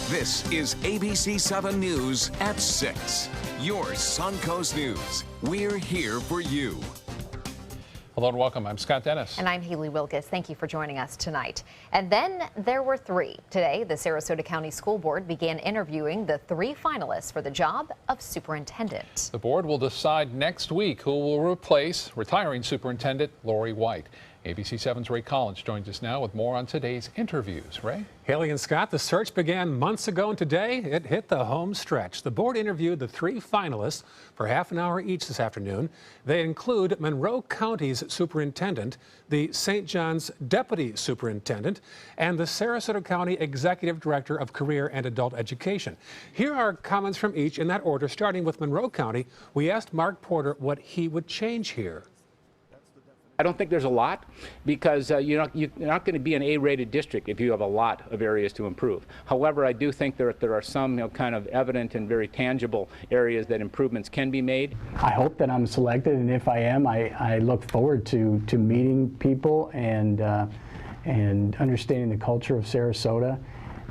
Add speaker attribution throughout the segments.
Speaker 1: This is ABC7 News at 6. Your Suncoast News. We're here for you.
Speaker 2: Hello and welcome. I'm Scott Dennis.
Speaker 3: And I'm Haley Wilkes. Thank you for joining us tonight. And then there were three. Today, the Sarasota County School Board began interviewing the three finalists for the job of superintendent.
Speaker 2: The board will decide next week who will replace retiring Superintendent Lori White. ABC7's Ray Collins joins us now with more on today's interviews. Ray?
Speaker 4: Haley and Scott, the search began months ago, and today it hit the home stretch. The board interviewed the three finalists for half an hour each this afternoon. They include Monroe County's superintendent, the St. John's deputy superintendent, and the Sarasota County executive director of career and adult education. Here are comments from each in that order, starting with Monroe County. We asked Mark Porter what he would change here.
Speaker 5: I don't think there's a lot, because you're not going to be an A-rated district if you have a lot of areas to improve. However, I do think there are some kind of evident and very tangible areas that improvements can be made.
Speaker 6: I hope that I'm selected, and if I am, I look forward to meeting people and understanding the culture of Sarasota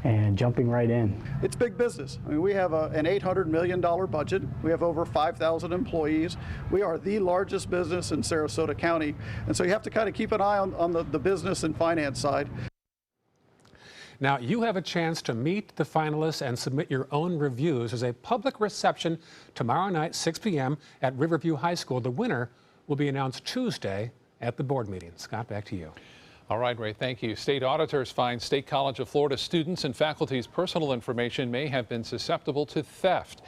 Speaker 6: and jumping right in.
Speaker 7: It's big business. I mean, we have an $800 million budget. We have over 5,000 employees. We are the largest business in Sarasota County. And so you have to kind of keep an eye on the business and finance side.
Speaker 4: Now, you have a chance to meet the finalists and submit your own reviews. There's a public reception tomorrow night, 6 p.m. at Riverview High School. The winner will be announced Tuesday at the board meeting. Scott, back to you.
Speaker 2: All right, Ray, thank you. State auditors find State College of Florida students and faculty's personal information may have been susceptible to theft.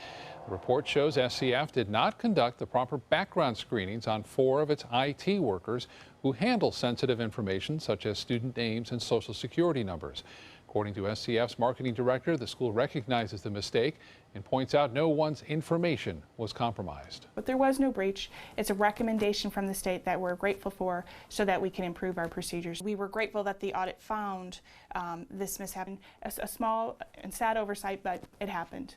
Speaker 2: The report shows SCF did not conduct the proper background screenings on 4 of its IT workers who handle sensitive information such as student names and social security numbers. According to SCF's marketing director, the school recognizes the mistake and points out no one's information was compromised.
Speaker 8: But there was no breach. It's a recommendation from the state that we're grateful for so that we can improve our procedures. We were grateful that the audit found this mishap. A small and sad oversight, but it happened.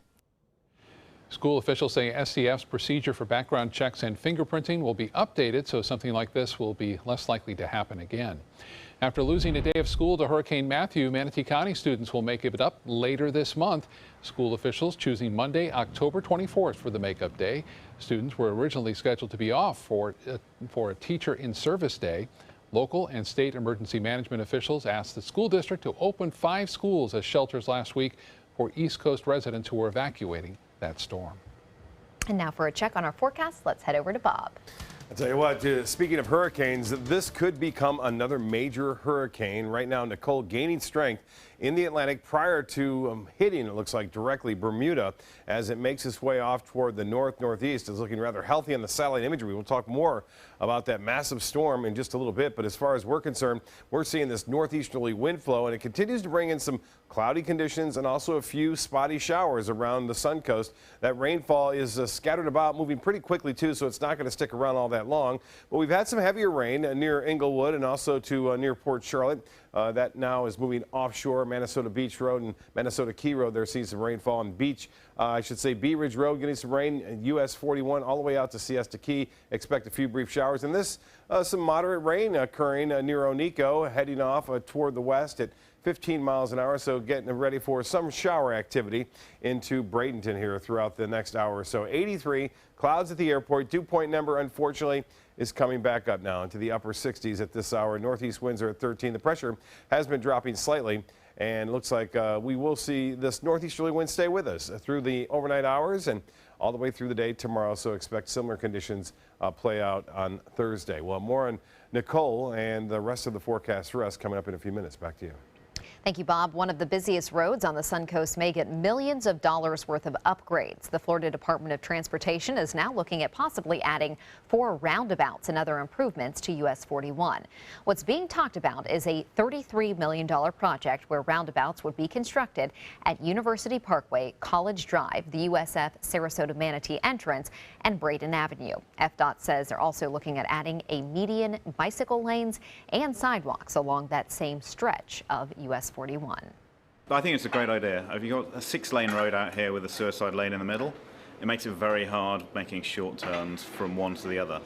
Speaker 2: School officials say SCF's procedure for background checks and fingerprinting will be updated so something like this will be less likely to happen again. After losing a day of school to Hurricane Matthew, Manatee County students will make it up later this month. School officials choosing Monday, October 24th for the makeup day. Students were originally scheduled to be off for a teacher in service day. Local and state emergency management officials asked the school district to open 5 schools as shelters last week for East Coast residents who were evacuating that storm.
Speaker 3: And now for a check on our forecast, let's head over to Bob.
Speaker 9: I'll tell you what, speaking of hurricanes, this could become another major hurricane. Right now, Nicole gaining strength in the Atlantic prior to hitting, it looks like, directly Bermuda as it makes its way off toward the northeast. It's looking rather healthy on the satellite imagery. We'll talk more about that massive storm in just a little bit. But as far as we're concerned, we're seeing this northeasterly wind flow, and it continues to bring in some cloudy conditions and also a few spotty showers around the sun coast. That rainfall is scattered about, moving pretty quickly too, so it's not going to stick around all that long. But we've had some heavier rain near Inglewood and also to near Port Charlotte. That now is moving offshore. Minnesota Beach Road and Minnesota Key Road, they're seeing some rainfall. On Beach, I should say Bee Ridge Road getting some rain. And US 41 all the way out to Siesta Key. Expect a few brief showers. And this, some moderate rain occurring near Onico, heading off toward the west at 15 miles an hour, so getting ready for some shower activity into Bradenton here throughout the next hour or so. 83, clouds at the airport. Dew point number, unfortunately, is coming back up now into the upper 60s at this hour. Northeast winds are at 13. The pressure has been dropping slightly, and looks like we will see this northeasterly wind stay with us through the overnight hours and all the way through the day tomorrow, so expect similar conditions play out on Thursday. Well, more on Nicole and the rest of the forecast for us coming up in a few minutes. Back to you.
Speaker 3: Thank you, Bob. One of the busiest roads on the Suncoast may get millions of dollars worth of upgrades. The Florida Department of Transportation is now looking at possibly adding 4 roundabouts and other improvements to US 41. What's being talked about is a $33 million project where roundabouts would be constructed at University Parkway, College Drive, the USF Sarasota Manatee entrance, and Braden Avenue. FDOT says they're also looking at adding a median, bicycle lanes, and sidewalks along that same stretch of US 41.
Speaker 10: I think it's a great idea. If you've got a 6-lane road out here with a suicide lane in the middle, it makes it very hard making short turns from one to the other.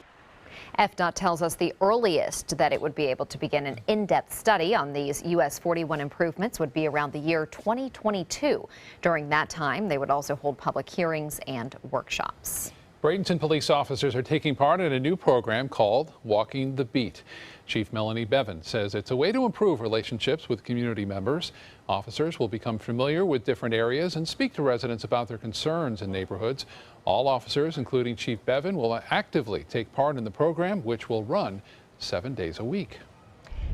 Speaker 3: FDOT tells us the earliest that it would be able to begin an in-depth study on these US 41 improvements would be around the year 2022. During that time, they would also hold public hearings and workshops.
Speaker 2: Bradenton police officers are taking part in a new program called Walking the Beat. Chief Melanie Bevan says it's a way to improve relationships with community members. Officers will become familiar with different areas and speak to residents about their concerns in neighborhoods. All officers, including Chief Bevan, will actively take part in the program, which will run 7 days a week.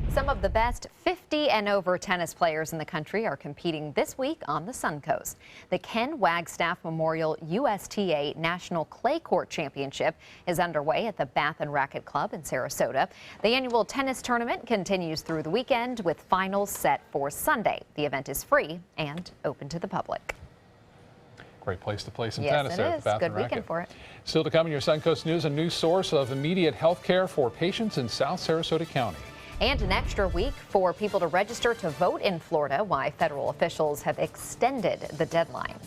Speaker 3: Some of the best 50 and over tennis players in the country are competing this week on the Suncoast. The Ken Wagstaff Memorial USTA National Clay Court Championship is underway at the Bath and Racquet Club in Sarasota. The annual tennis tournament continues through the weekend with finals set for Sunday. The event is free and open to the public.
Speaker 2: Great place to play some
Speaker 3: yes,
Speaker 2: tennis there at the Bath
Speaker 3: Good
Speaker 2: and Racquet.
Speaker 3: weekend for it.
Speaker 2: Still to come in your Suncoast News, a new source of immediate health care for patients in South Sarasota County.
Speaker 3: And an extra week for people to register to vote in Florida, why federal officials have extended the deadline.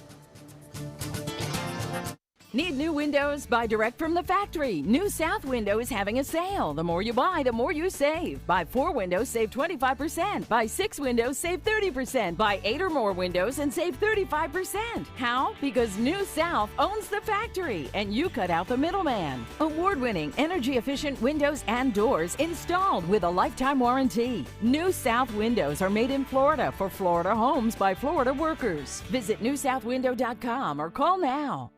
Speaker 11: Need new windows? Buy direct from the factory. New South Window is having a sale. The more you buy, the more you save. Buy 4 windows, save 25%. Buy 6 windows, save 30%. Buy 8 or more windows and save 35%. How? Because New South owns the factory and you cut out the middleman. Award-winning, energy-efficient windows and doors installed with a lifetime warranty. New South Windows are made in Florida for Florida homes by Florida workers. Visit newsouthwindow.com or call now.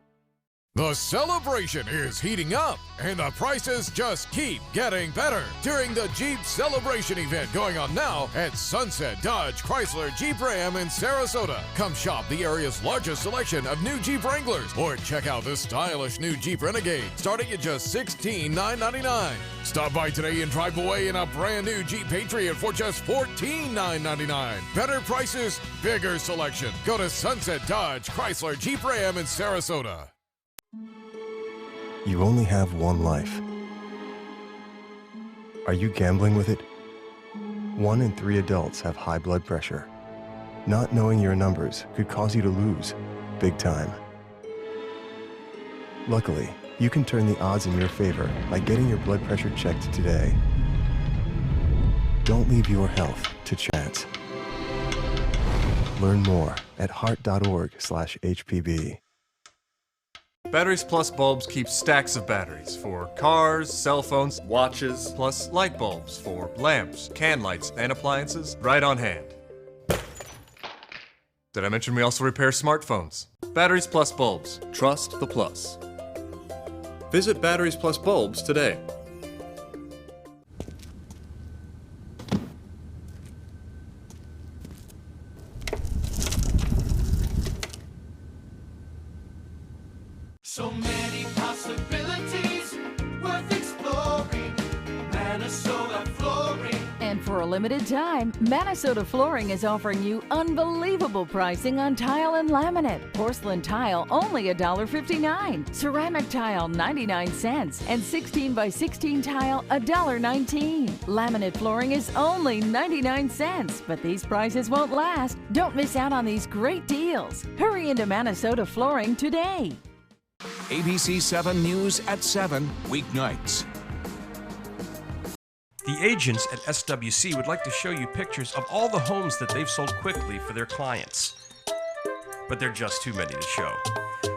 Speaker 12: The celebration is heating up, and the prices just keep getting better during the Jeep Celebration event going on now at Sunset Dodge Chrysler Jeep Ram in Sarasota. Come shop the area's largest selection of new Jeep Wranglers, or check out this stylish new Jeep Renegade starting at just $16,999. Stop by today and drive away in a brand new Jeep Patriot for just $14,999. Better prices, bigger selection. Go to Sunset Dodge Chrysler Jeep Ram in Sarasota.
Speaker 13: You only have one life. Are you gambling with it? 1 in 3 adults have high blood pressure. Not knowing your numbers could cause you to lose, big time. Luckily, you can turn the odds in your favor by getting your blood pressure checked today. Don't leave your health to chance. Learn more at heart.org/HPB.
Speaker 14: Batteries Plus bulbs keep stacks of batteries for cars, cell phones, watches, plus light bulbs for lamps, can lights, and appliances right on hand. Did I mention we also repair smartphones? Batteries Plus bulbs. Trust the plus. Visit Batteries Plus bulbs today.
Speaker 15: So many possibilities worth exploring. Minnesota Flooring.
Speaker 11: And for a limited time, Minnesota Flooring is offering you unbelievable pricing on tile and laminate. Porcelain tile only $1.59. Ceramic tile 99 cents. And 16 by 16 tile $1.19. Laminate flooring is only 99 cents. But these prices won't last. Don't miss out on these great deals. Hurry into Minnesota Flooring today.
Speaker 1: ABC7 News at 7 weeknights.
Speaker 16: The agents at SWC would like to show you pictures of all the homes that they've sold quickly for their clients. But they're just too many to show.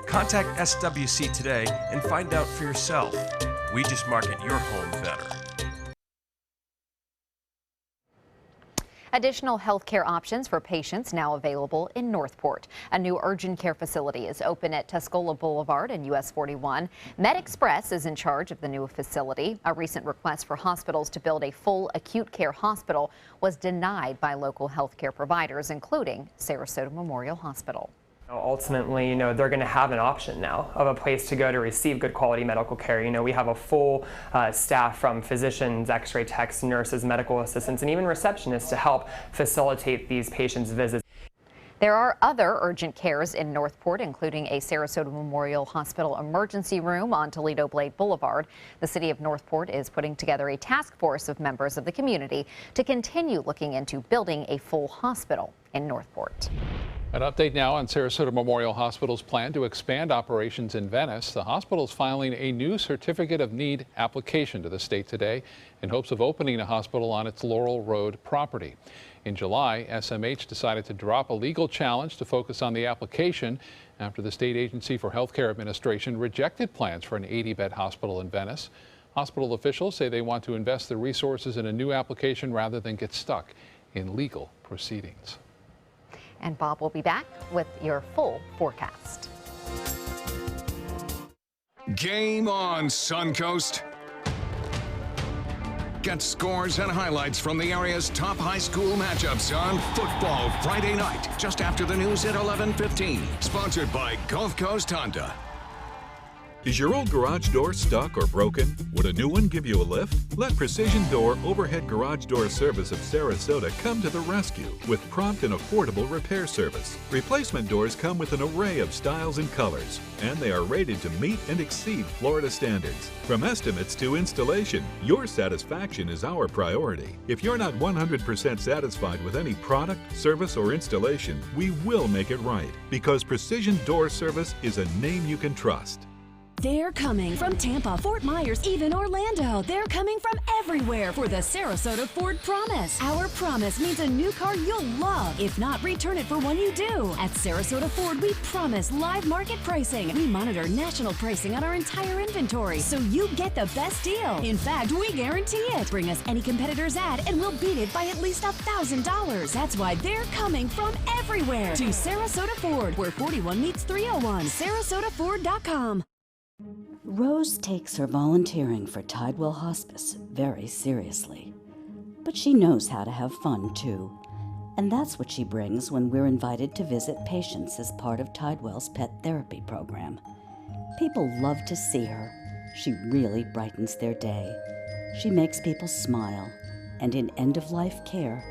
Speaker 16: Contact SWC today and find out for yourself. We just market your home better.
Speaker 3: Additional health care options for patients now available in Northport. A new urgent care facility is open at Tuscola Boulevard and US 41. MedExpress is in charge of the new facility. A recent request for hospitals to build a full acute care hospital was denied by local health care providers, including Sarasota Memorial Hospital.
Speaker 17: Ultimately, they're going to have an option now of a place to go to receive good quality medical care. We have a full staff from physicians, x-ray techs, nurses, medical assistants, and even receptionists to help facilitate these patients' visits.
Speaker 3: There are other urgent cares in Northport, including a Sarasota Memorial Hospital emergency room on Toledo Blade Boulevard. The city of Northport is putting together a task force of members of the community to continue looking into building a full hospital in Northport.
Speaker 2: An update now on Sarasota Memorial Hospital's plan to expand operations in Venice. The hospital is filing a new Certificate of Need application to the state today in hopes of opening a hospital on its Laurel Road property. In July, SMH decided to drop a legal challenge to focus on the application after the State Agency for Healthcare Administration rejected plans for an 80-bed hospital in Venice. Hospital officials say they want to invest the resources in a new application rather than get stuck in legal proceedings.
Speaker 3: And Bob will be back with your full forecast.
Speaker 1: Game on, Suncoast. Get scores and highlights from the area's top high school matchups on Football Friday night, just after the news at 11:15. Sponsored by Gulf Coast Honda.
Speaker 18: Is your old garage door stuck or broken? Would a new one give you a lift? Let Precision Door Overhead Garage Door Service of Sarasota come to the rescue with prompt and affordable repair service. Replacement doors come with an array of styles and colors, and they are rated to meet and exceed Florida standards. From estimates to installation, your satisfaction is our priority. If you're not 100% satisfied with any product, service, or installation, we will make it right, because Precision Door Service is a name you can trust.
Speaker 19: They're coming from Tampa, Fort Myers, even Orlando. They're coming from everywhere for the Sarasota Ford Promise. Our promise means a new car you'll love. If not, return it for one you do. At Sarasota Ford, we promise live market pricing. We monitor national pricing on our entire inventory, so you get the best deal. In fact, we guarantee it. Bring us any competitor's ad and we'll beat it by at least $1,000. That's why they're coming from everywhere to Sarasota Ford, where 41 meets 301. SarasotaFord.com.
Speaker 20: Rose takes her volunteering for Tidewell Hospice very seriously. But she knows how to have fun, too. And that's what she brings when we're invited to visit patients as part of Tidewell's pet therapy program. People love to see her. She really brightens their day. She makes people smile. And in end-of-life care,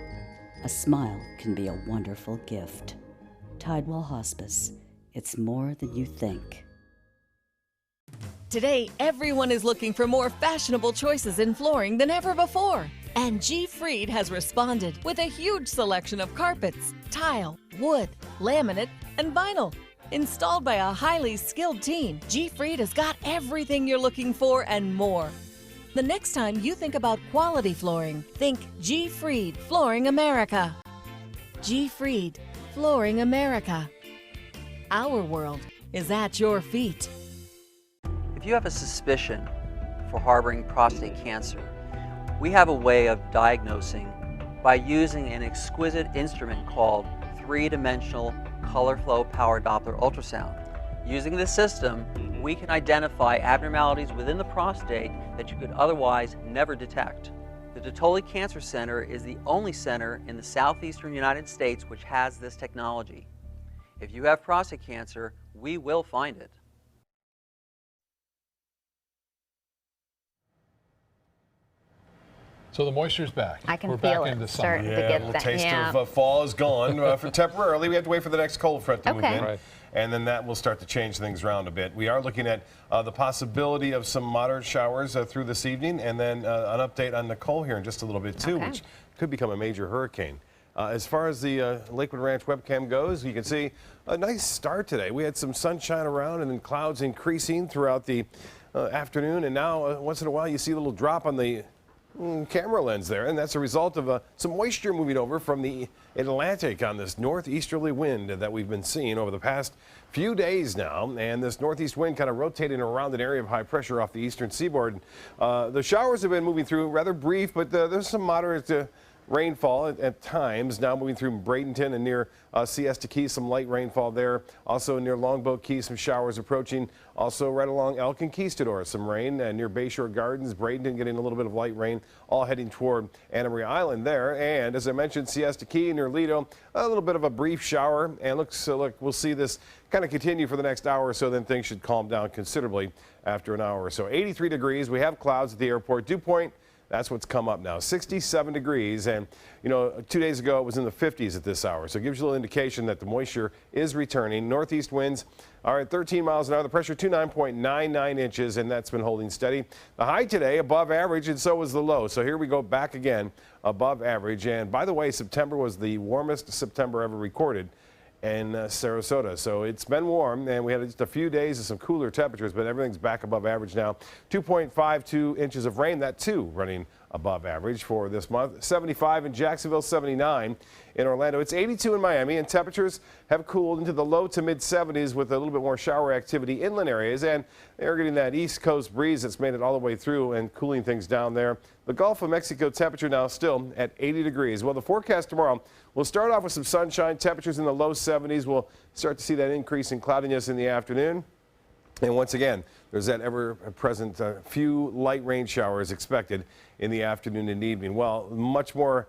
Speaker 20: a smile can be a wonderful gift. Tidewell Hospice. It's more than you think.
Speaker 11: Today, everyone is looking for more fashionable choices in flooring than ever before. And G. Fried has responded with a huge selection of carpets, tile, wood, laminate, and vinyl. Installed by a highly skilled team, G. Fried has got everything you're looking for and more. The next time you think about quality flooring, think G. Fried Flooring America. G. Fried Flooring America. Our world is at your feet.
Speaker 21: If you have a suspicion for harboring prostate cancer, we have a way of diagnosing by using an exquisite instrument called three-dimensional color flow power Doppler ultrasound. Using this system, we can identify abnormalities within the prostate that you could otherwise never detect. The Dottoli Cancer Center is the only center in the southeastern United States which has this technology. If you have prostate cancer, we will find it.
Speaker 2: So the moisture's back.
Speaker 3: I can
Speaker 2: We're
Speaker 3: feel
Speaker 2: back
Speaker 3: it
Speaker 2: into
Speaker 3: starting
Speaker 2: summer.
Speaker 3: to get
Speaker 9: a little
Speaker 3: that.
Speaker 9: taste
Speaker 3: Yeah.
Speaker 9: of fall is gone for temporarily. We have to wait for the next cold front to move
Speaker 3: Okay.
Speaker 9: in.
Speaker 2: Right.
Speaker 9: And then that will start to change things around a bit. We are looking at the possibility of some moderate showers through this evening, and then an update on Nicole here in just a little bit too,
Speaker 3: Okay.
Speaker 9: which could become a major hurricane. As far as the Lakewood Ranch webcam goes, you can see a nice start today. We had some sunshine around and then clouds increasing throughout the afternoon, and now once in a while you see a little drop on the camera lens there, and that's a result of some moisture moving over from the Atlantic on this northeasterly wind that we've been seeing over the past few days now. And this northeast wind kind of rotating around an area of high pressure off the eastern seaboard. The showers have been moving through rather brief, but there's some moderate rainfall at times. Now moving through Bradenton and near Siesta Key, some light rainfall there. Also near Longboat Key, some showers approaching. Also right along Elk and Conquistador, some rain. And near Bayshore Gardens, Bradenton getting a little bit of light rain, all heading toward Anna Maria Island there. And as I mentioned, Siesta Key near Lido, a little bit of a brief shower. And look, we'll see this kind of continue for the next hour or so, then things should calm down considerably after an hour or so. 83 degrees. We have clouds at the airport. Dew point, that's what's come up now, 67 degrees. And, 2 days ago it was in the 50s at this hour. So it gives you a little indication that the moisture is returning. Northeast winds are at 13 miles an hour. The pressure 29.99 inches, and that's been holding steady. The high today above average, and so was the low. So here we go back again above average. And by the way, September was the warmest September ever recorded in Sarasota. So it's been warm, and we had just a few days of some cooler temperatures, but everything's back above average now. 2.52 inches of rain, that too running above average for this month. 75 in Jacksonville, 79 in Orlando. It's 82 in Miami, and temperatures have cooled into the low to mid 70s with a little bit more shower activity inland areas, and they're getting that east coast breeze that's made it all the way through and cooling things down there. The Gulf of Mexico temperature now still at 80 degrees. Well, the forecast tomorrow will start off with some sunshine, temperatures in the low 70s. We'll start to see that increase in cloudiness in the afternoon. And once again, there's that ever-present few light rain showers expected in the afternoon and evening. Well, much more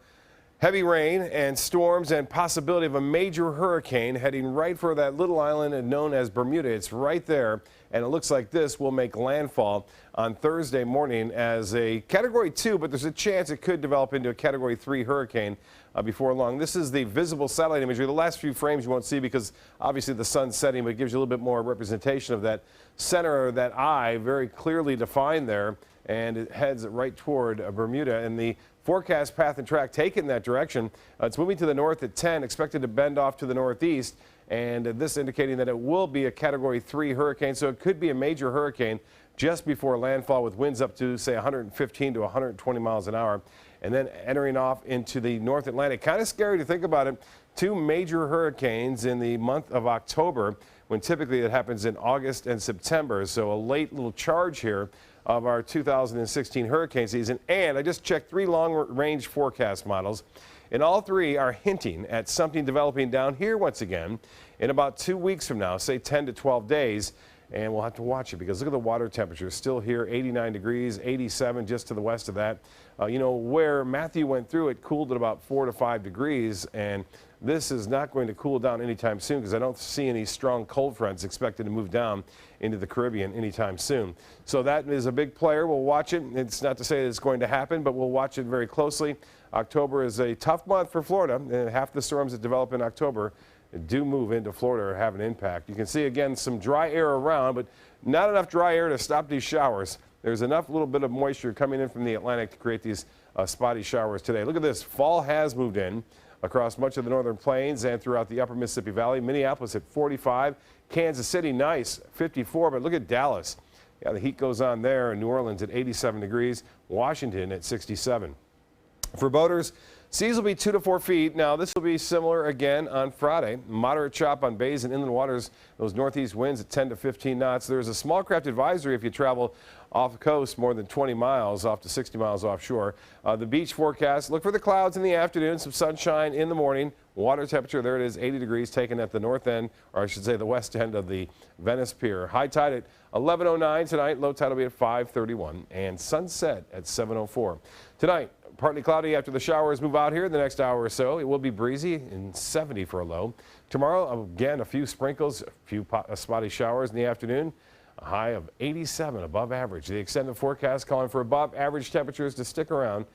Speaker 9: heavy rain and storms and possibility of a major hurricane heading right for that little island known as Bermuda. It's right there, and it looks like this will make landfall on Thursday morning as a Category 2, but there's a chance it could develop into a Category 3 hurricane before long. This is the visible satellite imagery. The last few frames you won't see because obviously the sun's setting, but it gives you a little bit more representation of that center, that eye, very clearly defined there, and it heads right toward Bermuda. And the forecast path and track taken that direction. It's moving to the north at 10, expected to bend off to the northeast, and this indicating that it will be a Category 3 hurricane, so it could be a major hurricane just before landfall with winds up to, say, 115 to 120 miles an hour, and then entering off into the North Atlantic. Kind of scary to think about it. 2 major hurricanes in the month of October, when typically it happens in August and September, so a late little charge here of our 2016 hurricane season. And I just checked 3 long-range forecast models, and all 3 are hinting at something developing down here once again in about 2 weeks from now, say 10 to 12 days. And we'll have to watch it because look at the water temperature still here, 89 degrees, 87 just to the west of that. You know, where Matthew went through, it cooled at about 4 to 5 degrees, and this is not going to cool down anytime soon because I don't see any strong cold fronts expected to move down into the Caribbean anytime soon. So that is a big player. We'll watch it. It's not to say that it's going to happen, but we'll watch it very closely. October is a tough month for Florida, and half the storms that develop in October do move into Florida or have an impact. You can see again some dry air around, but not enough dry air to stop these showers. There's enough little bit of moisture coming in from the Atlantic to create these spotty showers today. Look at this. Fall has moved in across much of the northern plains and throughout the upper Mississippi Valley. Minneapolis at 45. Kansas City, nice, 54. But look at Dallas. Yeah, the heat goes on there. And New Orleans at 87 degrees. Washington at 67. For boaters, seas will be 2 to 4 feet. Now, this will be similar again on Friday. Moderate chop on bays and inland waters. Those northeast winds at 10 to 15 knots. There's a small craft advisory if you travel off the coast more than 20 miles, off to 60 miles offshore. The beach forecast, look for the clouds in the afternoon, some sunshine in the morning. Water temperature, there it is, 80 degrees, taken at the north end, or I should say the west end of the Venice Pier. High tide at 11:09 tonight. Low tide will be at 5:31, and sunset at 7:04. Tonight, partly cloudy after the showers move out here in the next hour or so. It will be breezy and 70 for a low. Tomorrow, again, a few sprinkles, a few spotty showers in the afternoon. A high of 87 above average. The extended forecast calling for above average temperatures to stick around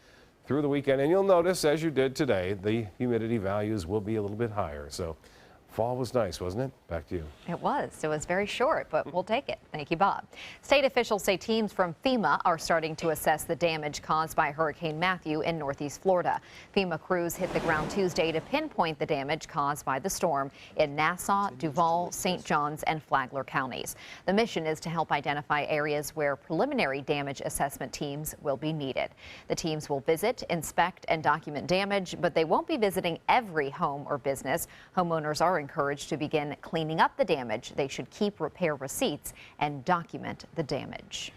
Speaker 9: through the weekend. And you'll notice, as you did today, the humidity values will be a little bit higher. So fall was nice, wasn't it? Back to you.
Speaker 3: It was. It was very short, but we'll take it. Thank you, Bob. State officials say teams from FEMA are starting to assess the damage caused by Hurricane Matthew in northeast Florida. FEMA crews hit the ground Tuesday to pinpoint the damage caused by the storm in Nassau, Duval, St. Johns, and Flagler counties. The mission is to help identify areas where preliminary damage assessment teams will be needed. The teams will visit, inspect, and document damage, but they won't be visiting every home or business. Homeowners are encouraged to begin cleaning up the damage. They should keep repair receipts and document the damage.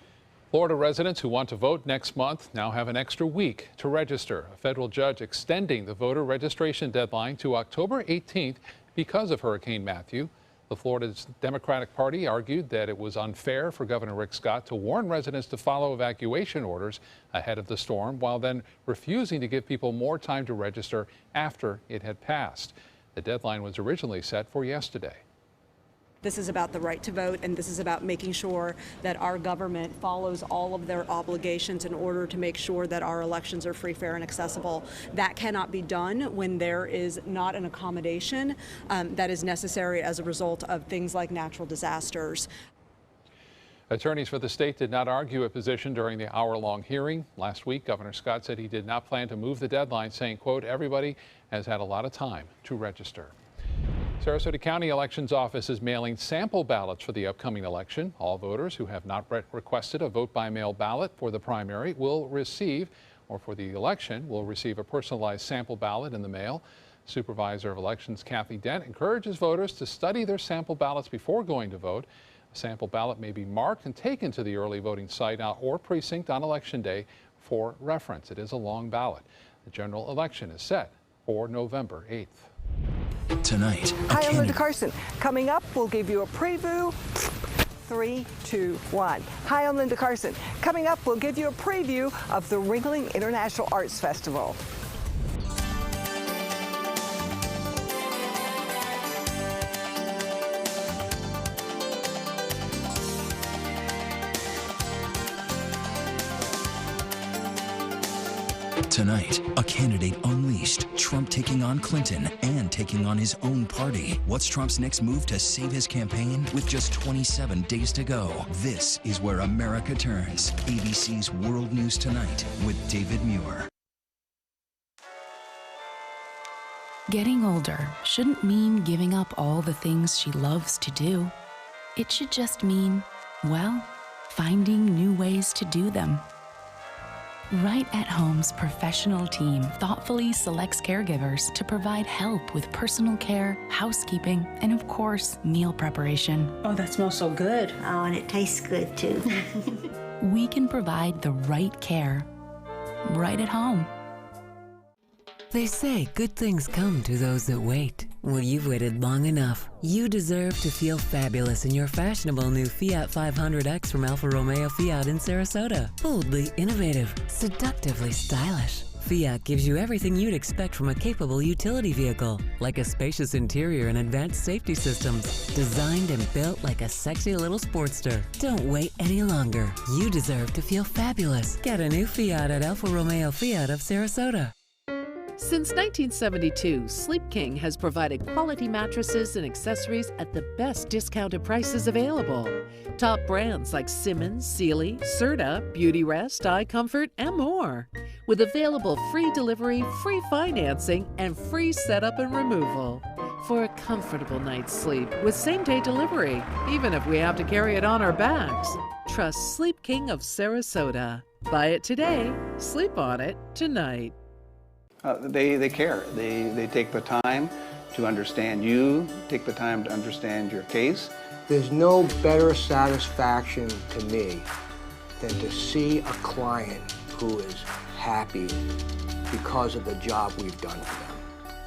Speaker 2: Florida residents who want to vote next month now have an extra week to register. A federal judge extending the voter registration deadline to October 18th because of Hurricane Matthew. The Florida Democratic Party argued that it was unfair for Governor Rick Scott to warn residents to follow evacuation orders ahead of the storm, while then refusing to give people more time to register after it had passed. The deadline was originally set for yesterday.
Speaker 5: This is about the right to vote, and this is about making sure that our government follows all of their obligations in order to make sure that our elections are free, fair, and accessible. That cannot be done when there is not an accommodation that is necessary as a result of things like natural disasters.
Speaker 2: Attorneys for the state did not argue a position during the hour-long hearing. Last week, Governor Scott said he did not plan to move the deadline, saying, quote, everybody has had a lot of time to register. Sarasota County Elections Office is mailing sample ballots for the upcoming election. All voters who have not requested a vote-by-mail ballot for the primary will receive, or for the election, will receive a personalized sample ballot in the mail. Supervisor of Elections Kathy Dent encourages voters to study their sample ballots before going to vote. A sample ballot may be marked and taken to the early voting site or precinct on Election Day for reference. It is a long ballot. The general election is set for November 8th.
Speaker 6: Tonight,
Speaker 22: hi, I'm Linda Carson. Coming up, we'll give you a preview. 3, 2, 1. Hi, I'm Linda Carson. Coming up, we'll give you a preview of the Ringling International Arts Festival.
Speaker 6: Tonight, a candidate unleashed, Trump taking on Clinton and taking on his own party. What's Trump's next move to save his campaign with just 27 days to go? This is where America turns. ABC's World News Tonight with David Muir.
Speaker 23: Getting older shouldn't mean giving up all the things she loves to do. It should just mean, well, finding new ways to do them. Right at Home's professional team thoughtfully selects caregivers to provide help with personal care, housekeeping, and of course, meal preparation.
Speaker 24: Oh, that smells so good. Oh, and it tastes good too.
Speaker 23: We can provide the right care right at home.
Speaker 25: They say good things come to those that wait. Well, you've waited long enough. You deserve to feel fabulous in your fashionable new Fiat 500X from Alfa Romeo Fiat in Sarasota. Boldly innovative, seductively stylish. Fiat gives you everything you'd expect from a capable utility vehicle, like a spacious interior and advanced safety systems, designed and built like a sexy little Sportster. Don't wait any longer. You deserve to feel fabulous. Get a new Fiat at Alfa Romeo Fiat of Sarasota.
Speaker 26: Since 1972, Sleep King has provided quality mattresses and accessories at the best discounted prices available. Top brands like Simmons, Sealy, Serta, Beautyrest, iComfort, and more. With available free delivery, free financing, and free setup and removal. For a comfortable night's sleep with same-day delivery, even if we have to carry it on our backs. Trust Sleep King of Sarasota. Buy it today, sleep on it tonight.
Speaker 27: They care. They take the time to understand you, take the time to understand your case.
Speaker 28: There's no better satisfaction to me than to see a client who is happy because of the job we've done for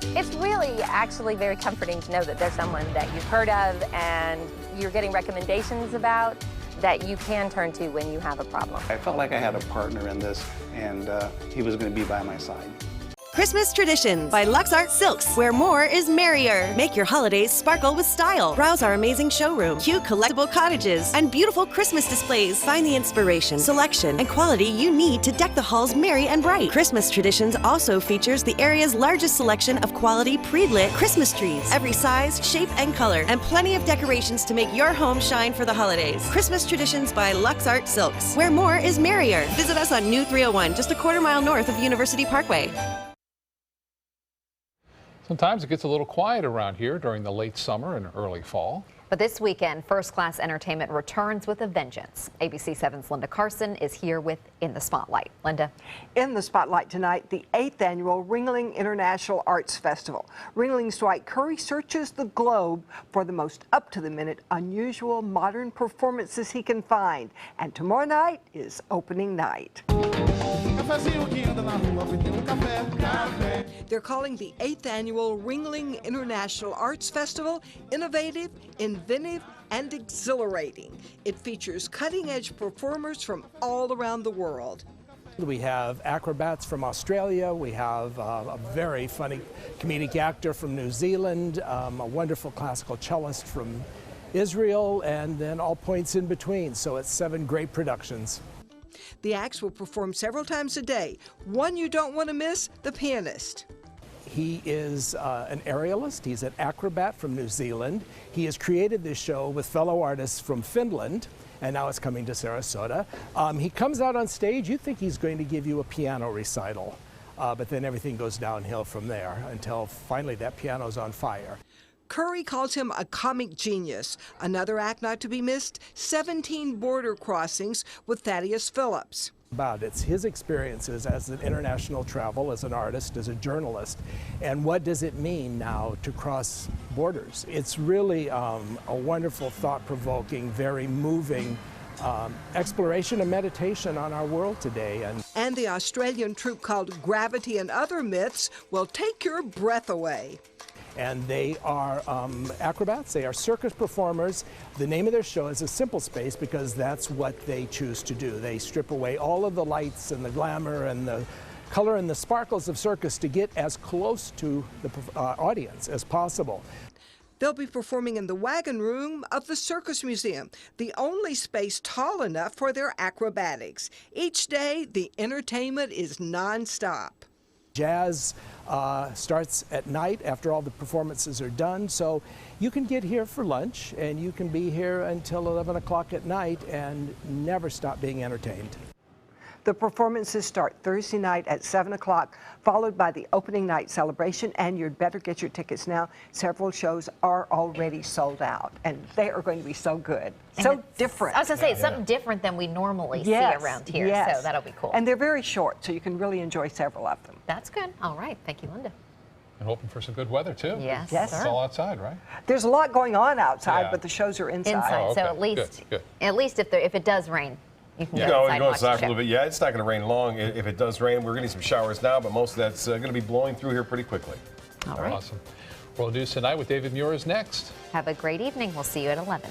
Speaker 28: them.
Speaker 29: It's really actually very comforting to know that there's someone that you've heard of and you're getting recommendations about that you can turn to when you have a problem.
Speaker 27: I felt like I had a partner in this, and he was going to be by my side.
Speaker 30: Christmas Traditions by Lux Art Silks, where more is merrier. Make your holidays sparkle with style. Browse our amazing showroom, cute collectible cottages, and beautiful Christmas displays. Find the inspiration, selection, and quality you need to deck the halls merry and bright. Christmas Traditions also features the area's largest selection of quality pre-lit Christmas trees, every size, shape, and color, and plenty of decorations to make your home shine for the holidays. Christmas Traditions by Lux Art Silks, where more is merrier. Visit us on New 301, just a quarter-mile north of University Parkway.
Speaker 2: Sometimes it gets a little quiet around here during the late summer and early fall.
Speaker 3: But this weekend, first-class entertainment returns with a vengeance. ABC7's Linda Carson is here with In the Spotlight. Linda.
Speaker 22: In the Spotlight tonight, the 8th annual Ringling International Arts Festival. Ringling's Dwight Curry searches the globe for the most up-to-the-minute, unusual, modern performances he can find. And tomorrow night is opening night. They're calling the 8th annual Ringling International Arts Festival innovative, inventive, and exhilarating. It features cutting-edge performers from all around the world.
Speaker 31: We have acrobats from Australia, we have a very funny comedic actor from New Zealand, a wonderful classical cellist from Israel, and then all points in between. So it's 7 great productions.
Speaker 22: The acts will perform several times a day. One you don't want to miss, the pianist.
Speaker 31: He is an aerialist. He's an acrobat from New Zealand. He has created this show with fellow artists from Finland, and now it's coming to Sarasota. He comes out on stage, you think he's going to give you a piano recital, but then everything goes downhill from there until finally that piano's on fire.
Speaker 22: Curry calls him a comic genius. Another act not to be missed, 17 border crossings with Thaddeus Phillips.
Speaker 31: It's his experiences as an international travel, as an artist, as a journalist, and what does it mean now to cross borders? It's really a wonderful, thought-provoking, very moving exploration and meditation on our world today.
Speaker 22: And the Australian troupe called Gravity and Other Myths will take your breath away.
Speaker 31: And they are acrobats, they are circus performers. The name of their show is A Simple Space because that's what they choose to do. They strip away all of the lights and the glamour and the color and the sparkles of circus to get as close to the audience as possible.
Speaker 22: They'll be performing in the wagon room of the Circus Museum, the only space tall enough for their acrobatics. Each day, the entertainment is nonstop.
Speaker 31: Jazz starts at night after all the performances are done, so you can get here for lunch and you can be here until 11 o'clock at night and never stop being entertained.
Speaker 22: The performances start Thursday night at 7 o'clock, followed by the opening night celebration, and you'd better get your tickets now. Several shows are already sold out, and they are going to be so good, so different.
Speaker 3: I was going to say, it's something different than we normally see around here, so that'll be cool.
Speaker 22: And they're very short, so you can really enjoy several of them.
Speaker 3: That's good. All right. Thank you, Linda.
Speaker 2: And hoping for some good weather, too.
Speaker 3: Yes.
Speaker 22: Yes,
Speaker 2: It's all outside, right?
Speaker 22: There's a lot going on outside, but the shows are inside.
Speaker 3: Inside, so at least if it does rain, you can go
Speaker 9: outside for a little bit. Yeah, it's not going to rain long. If it does rain, we're getting some showers now, but most of that's going to be blowing through here pretty quickly.
Speaker 3: All right.
Speaker 2: Awesome. World News Tonight with David Muir is next.
Speaker 3: Have a great evening. We'll see you at 11.